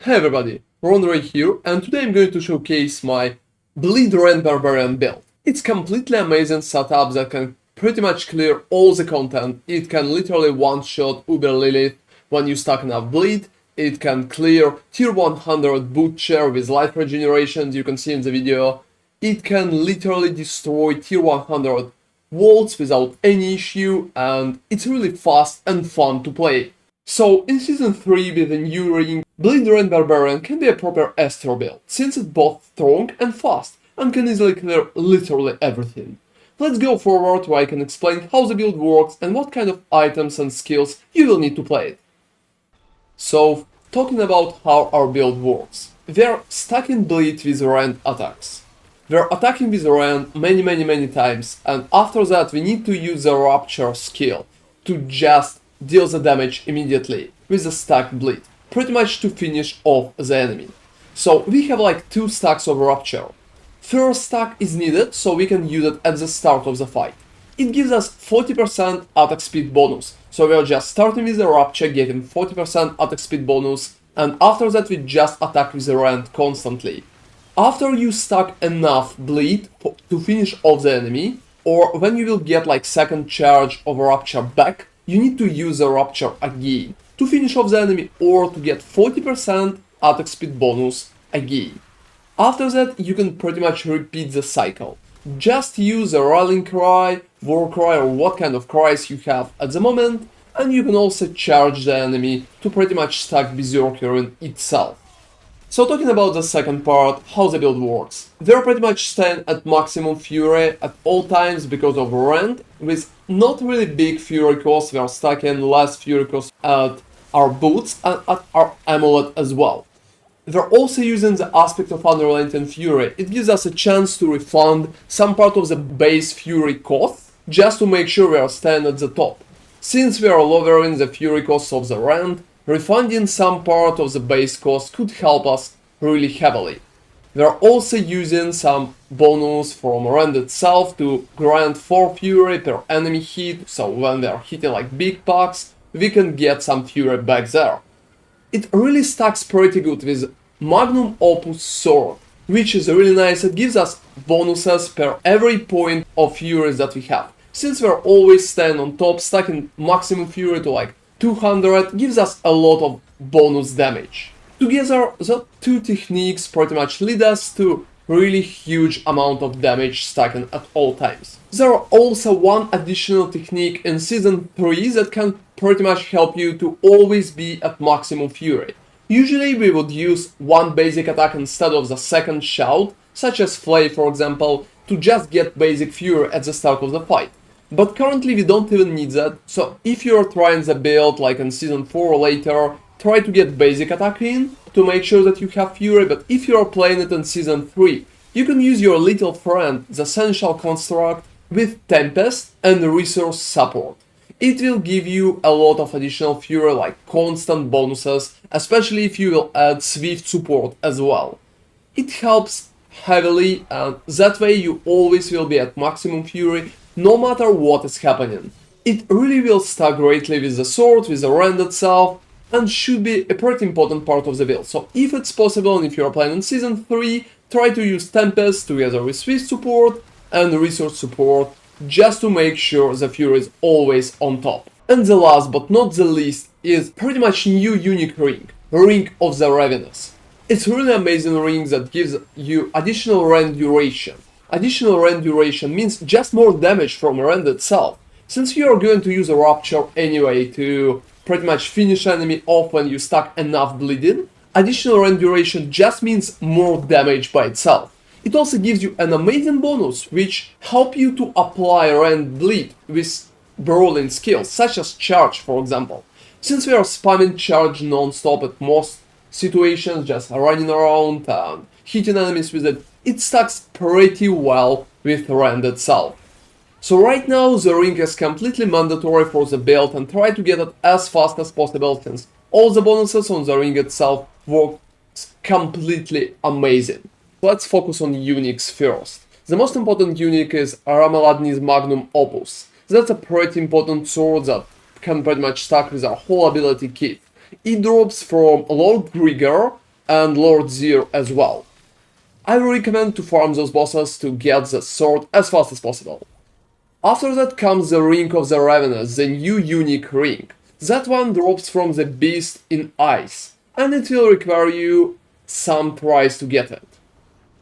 Hey everybody, Rend here, and today I'm going to showcase my Rend Barbarian Build. It's completely amazing setup that can pretty much clear all the content. It can literally one-shot Uber Lilith when you stack enough bleed. It can clear tier 100 Butcher with life regeneration, you can see in the video. It can literally destroy tier 100 Vaults without any issue, and it's really fast and fun to play. So, in Season 3 with a new ring, Rend Barbarian can be a proper Esther build, since it's both strong and fast, and can easily clear literally everything. Let's go forward where I can explain how the build works and what kind of items and skills you will need to play it. So, talking about how our build works. We are stacking bleed with Rend attacks. We are attacking with Rend many times, and after that we need to use the Rupture skill to just deal the damage immediately with the stacked bleed, pretty much to finish off the enemy. So we have like 2 stacks of Rupture. First stack is needed so we can use it at the start of the fight. It gives us 40% attack speed bonus, so we are just starting with the Rupture, getting 40% attack speed bonus, and after that we just attack with the Rend constantly. After you stack enough bleed to finish off the enemy, or when you will get like second charge of Rupture back, you need to use the Rupture again to finish off the enemy or to get 40% attack speed bonus again. After that, you can pretty much repeat the cycle. Just use a rallying cry, war cry, or what kind of cries you have at the moment, and you can also charge the enemy to pretty much stack Berserker itself. So talking about the second part, how the build works. They're pretty much staying at maximum fury at all times because of Rend, with not really big fury cost. We are stacking less fury cost at our boots and at our amulet as well. We're also using the aspect of Unrelenting Fury. It gives us a chance to refund some part of the base fury cost, just to make sure we are staying at the top. Since we are lowering the fury cost of the Rend, refunding some part of the base cost could help us really heavily. We are also using some bonus from Rend itself to grant 4 fury per enemy hit, so when we are hitting like big packs, we can get some fury back there. It really stacks pretty good with Magnum Opus Sword, which is really nice. It gives us bonuses per every point of fury that we have. Since we are always staying on top, stacking maximum fury to like 200 gives us a lot of bonus damage. Together, the 2 techniques pretty much lead us to really huge amount of damage stacking at all times. There are also one additional technique in Season 3 that can pretty much help you to always be at maximum fury. Usually we would use one basic attack instead of the second shout, such as Flay for example, to just get basic fury at the start of the fight. But currently we don't even need that, so if you're trying the build like in Season 4 or later, try to get basic attack in to make sure that you have fury, but if you're playing it in Season 3, you can use your little friend, the Seneschal construct, with Tempest and Resource support. It will give you a lot of additional fury like constant bonuses, especially if you will add Swift support as well. It helps heavily, and that way you always will be at maximum fury no matter what is happening. It really will stack greatly with the sword, with the Rend itself, and should be a pretty important part of the build. So if it's possible and if you're playing in Season 3, try to use Tempest together with Swift support and Resource support, just to make sure the fury is always on top. And the last but not the least is pretty much new unique ring, Ring of the Ravenous. It's really amazing ring that gives you additional Rend duration. Additional Rend duration means just more damage from Rend itself. Since you are going to use a Rupture anyway to pretty much finish enemy off when you stack enough bleeding, additional Rend duration just means more damage by itself. It also gives you an amazing bonus which help you to apply Rend bleed with brawling skills such as charge for example. Since we are spamming charge non-stop at most situations, just running around and hitting enemies with it, it stacks pretty well with Rend itself. So right now the ring is completely mandatory for the build, and try to get it as fast as possible since all the bonuses on the ring itself works completely amazing. Let's focus on uniques first. The most important unique is Ramaladni's Magnum Opus. That's a pretty important sword that can pretty much stack with our whole ability kit. It drops from Lord Grigor and Lord Zir as well. I recommend to farm those bosses to get the sword as fast as possible. After that comes the Ring of the Ravenous, the new unique ring. That one drops from the beast in ice, and it will require you some price to get it.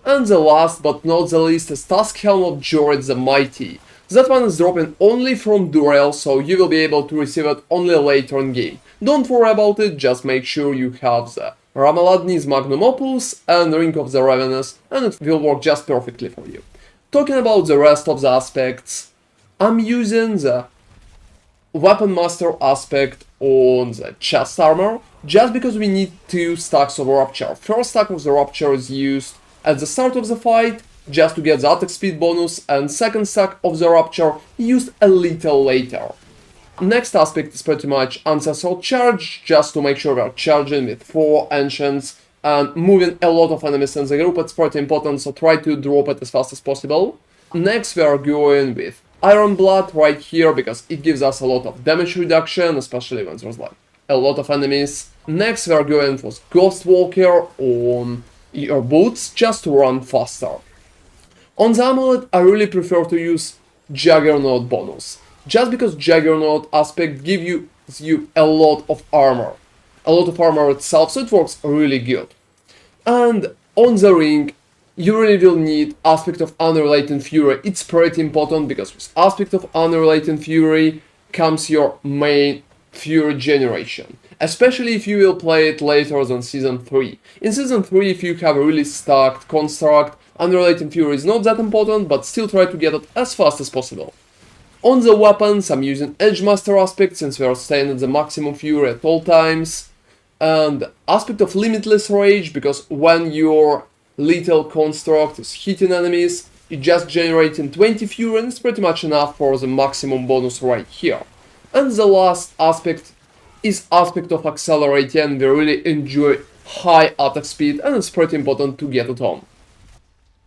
And the last but not the least is Tusk Helm of Jorid the Mighty. That one is dropping only from Duriel, so you will be able to receive it only later in game. Don't worry about it, just make sure you have the Ramaladni's Magnum Opus and Ring of the Ravenous, and it will work just perfectly for you. Talking about the rest of the aspects, I'm using the Weapon Master aspect on the chest armor, just because we need 2 stacks of Rupture. First stack of the Rupture is used at the start of the fight, just to get the attack speed bonus, and second stack of the Rupture used a little later. Next aspect is pretty much Ancestral Charge, just to make sure we are charging with 4 Ancients and moving a lot of enemies in the group. It's pretty important, so try to drop it as fast as possible. Next we are going with Iron Blood right here, because it gives us a lot of damage reduction, especially when there's like a lot of enemies. Next we are going for Ghost Walker on your boots, just to run faster. On the amulet, I really prefer to use Juggernaut bonus, just because Juggernaut aspect gives you a lot of armor. A lot of armor itself, so it works really good. And on the ring, you really will need Aspect of Unrelated Fury. It's pretty important, because with Aspect of Unrelated Fury comes your main Fury generation. Especially if you will play it later than Season 3. In Season 3, if you have a really stacked construct, Unrelated Fury is not that important, but still try to get it as fast as possible. On the weapons, I'm using Edgemaster aspect, since we are staying at the maximum Fury at all times. And Aspect of Limitless Rage, because when your lethal construct is hitting enemies, it just generating 20 Fury, and it's pretty much enough for the maximum bonus right here. And the last aspect is Aspect of Accelerating. We really enjoy high attack speed, and it's pretty important to get it on.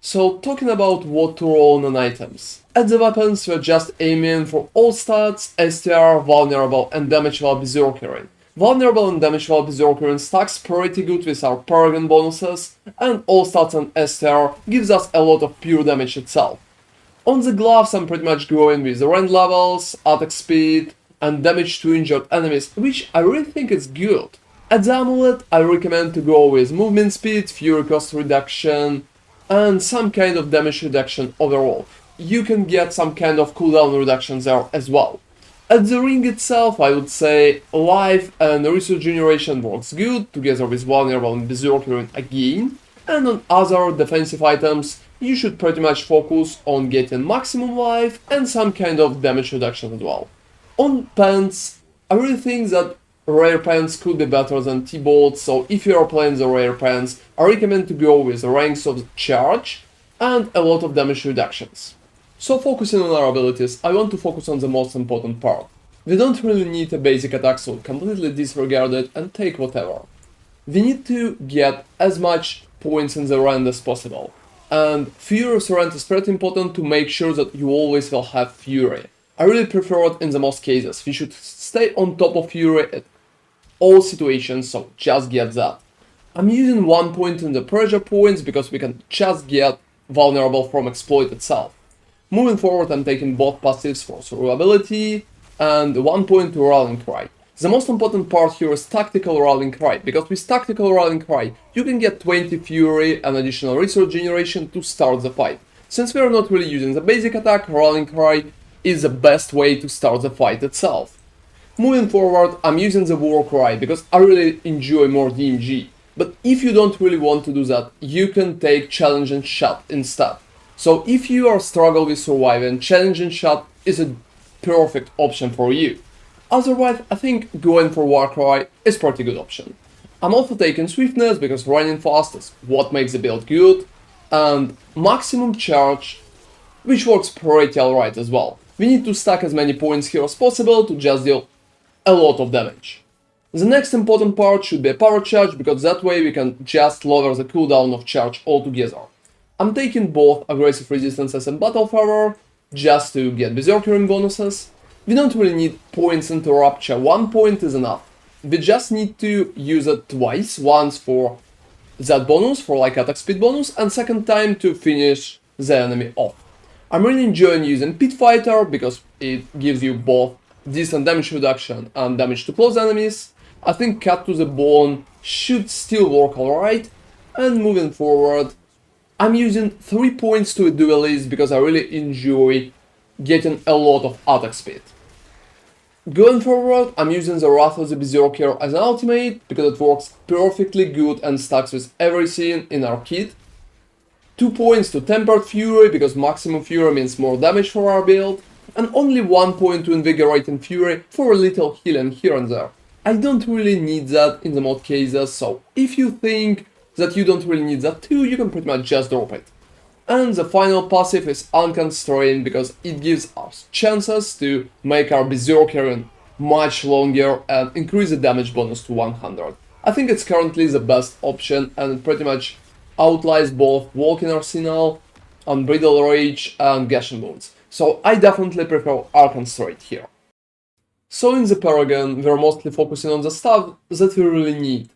So talking about what to roll on items. At the weapons, we're just aiming for all stats, STR, Vulnerable and Damage while Berserkering. Vulnerable and Damage while Berserkering stacks pretty good with our Paragon bonuses, and all stats and STR gives us a lot of pure damage itself. On the gloves, I'm pretty much going with the Rend levels, attack speed, and damage to injured enemies, which I really think is good. At the amulet, I recommend to go with movement speed, fury cost reduction, and some kind of damage reduction overall. You can get some kind of cooldown reduction there as well. At the ring itself, I would say life and resource generation works good, together with Vulnerable and Berserkering again. And on other defensive items, you should pretty much focus on getting maximum life and some kind of damage reduction as well. On pants, I really think that rare pants could be better than T-Bolts, so if you are playing the rare pants, I recommend to go with ranks of charge and a lot of damage reductions. So focusing on our abilities, I want to focus on the most important part. We don't really need a basic attack, so completely disregard it and take whatever. We need to get as much points in the Rend as possible. And Furious Rend is pretty important to make sure that you always will have Fury. I really prefer it in the most cases. We should stay on top of Fury at all situations, so just get that. I'm using 1 point in the pressure points because we can just get Vulnerable from Exploit itself. Moving forward, I'm taking both passives for survivability and 1 point to Rallying Cry. The most important part here is Tactical Rallying Cry, because with Tactical Rallying Cry, you can get 20 Fury and additional resource generation to start the fight. Since we are not really using the basic attack, Rallying Cry is the best way to start the fight itself. Moving forward, I'm using the War Cry because I really enjoy more DMG. But if you don't really want to do that, you can take Challenging Shot instead. So if you are struggling with surviving, Challenging Shot is a perfect option for you. Otherwise, I think going for War Cry is a pretty good option. I'm also taking Swiftness because running fast is what makes the build good, and Maximum Charge, which works pretty alright as well. We need to stack as many points here as possible to just deal a lot of damage. The next important part should be a Power Charge, because that way we can just lower the cooldown of charge altogether. I'm taking both Aggressive Resistances and Battle Fervor, just to get Berserkering bonuses. We don't really need points into Rupture, 1 point is enough. We just need to use it twice, once for that bonus for like attack speed bonus, and second time to finish the enemy off. I'm really enjoying using Pit Fighter because it gives you both decent damage reduction and damage to close enemies. I think Cut to the Bone should still work alright, and moving forward, I'm using 3 points to a Duelist because I really enjoy getting a lot of attack speed. Going forward, I'm using the Wrath of the Berserker as an ultimate because it works perfectly good and stacks with everything in our kit. 2 points to Tempered Fury because Maximum Fury means more damage for our build, and only 1 point to Invigorating Fury for a little healing here and there. I don't really need that in the mod cases, so if you think that you don't really need that too, you can pretty much just drop it. And the final passive is Unconstrained because it gives us chances to make our Berserker much longer and increase the damage bonus to 100. I think it's currently the best option and it pretty much outlies both Walking Arsenal, Unbridled Rage and Gashing Wounds. So I definitely prefer Unconstrained here. So in the Paragon, we're mostly focusing on the stuff that we really need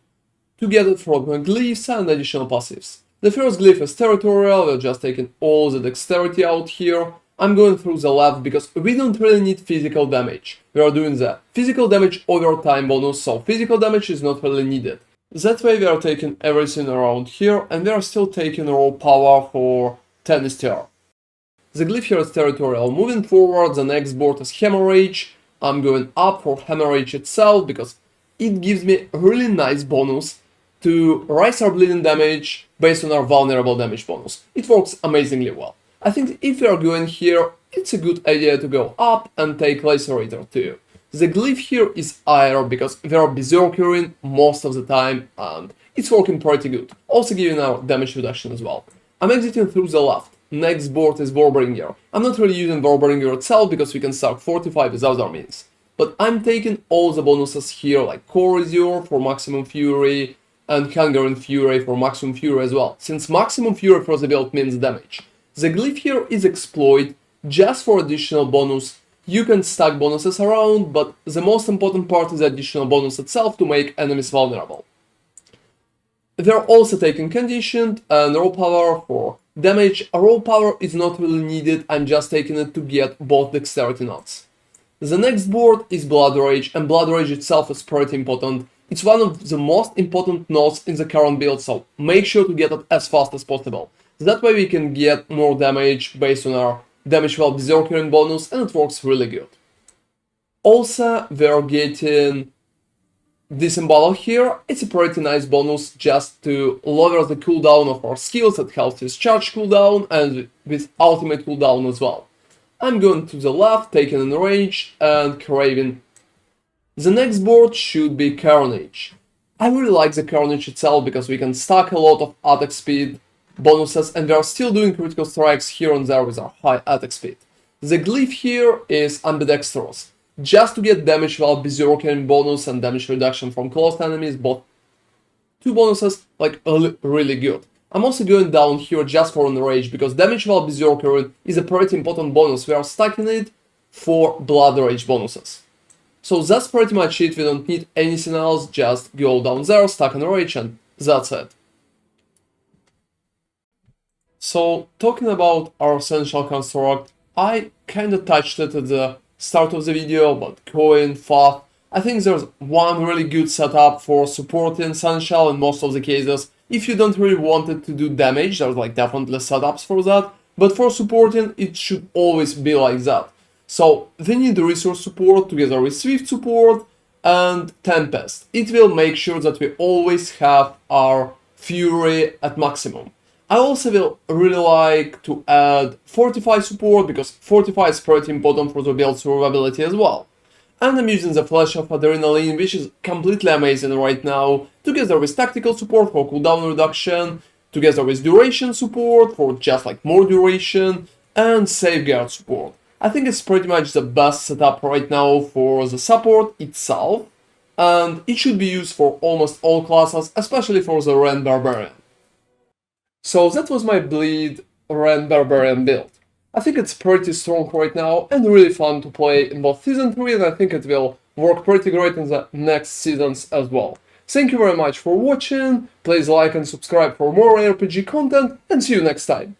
to get it from glyphs and additional passives. The first glyph is Territorial, we're just taking all the dexterity out here. I'm going through the left because we don't really need physical damage. We are doing the physical damage over time bonus, so physical damage is not really needed. That way we are taking everything around here and we are still taking raw power for 10 STR. The glyph here is Territorial. Moving forward, the next board is Hemorrhage. I'm going up for Hemorrhage itself because it gives me a really nice bonus to raise our bleeding damage based on our vulnerable damage bonus. It works amazingly well. I think if we are going here, it's a good idea to go up and take Lacerator too. The glyph here is Air because we are Berserkering most of the time and it's working pretty good, also giving our damage reduction as well. I'm exiting through the left. Next board is Warbringer. I'm not really using Warbringer itself because we can start FORTIFY with other means. But I'm taking all the bonuses here like Core Reserve for Maximum Fury and Hunger and Fury for Maximum Fury as well, since Maximum Fury for the build means damage. The glyph here is Exploit, just for additional bonus. You can stack bonuses around, but the most important part is the additional bonus itself to make enemies vulnerable. They're also taking Conditioned and Raw Power for damage. Raw Power is not really needed, I'm just taking it to get both Dexterity nuts. The next board is Blood Rage, and Blood Rage itself is pretty important. It's one of the most important nodes in the current build, so make sure to get it as fast as possible. That way we can get more damage based on our damage while Berserkering bonus, and it works really good. Also, we're getting Disembowel here. It's a pretty nice bonus just to lower the cooldown of our skills. It helps with charge cooldown and with ultimate cooldown as well. I'm going to the left, taking Enrage and craving. The next board should be Carnage. I really like the Carnage itself because we can stack a lot of attack speed bonuses and we are still doing critical strikes here and there with our high attack speed. The glyph here is Ambidextrous, just to get damage while Berserkering bonus and damage reduction from close enemies, both two bonuses like really good. I'm also going down here just for Enrage because damage while Berserkering is a pretty important bonus. We are stacking it for Blood Rage bonuses. So that's pretty much it, we don't need anything else, just go down there, stack Enrage and that's it. So, talking about our Seneschal construct, I kinda touched it at the start of the video about coin, FAF. I think there's one really good setup for supporting Seneschal in most of the cases. If you don't really want it to do damage, there's like definitely setups for that. But for supporting, it should always be like that. So, they need resource support together with Swift support and Tempest. It will make sure that we always have our Fury at maximum. I also will really like to add FORTIFY support because FORTIFY is pretty important for the build survivability as well. And I'm using the Flash of Adrenaline, which is completely amazing right now, together with tactical support for cooldown reduction, together with duration support for just like more duration, and safeguard support. I think it's pretty much the best setup right now for the support itself, and it should be used for almost all classes, especially for the Rend Barbarian. So that was my Bleed Rend Barbarian build. I think it's pretty strong right now and really fun to play in both Season 3 and I think it will work pretty great in the next seasons as well. Thank you very much for watching, please like and subscribe for more RPG content, and see you next time.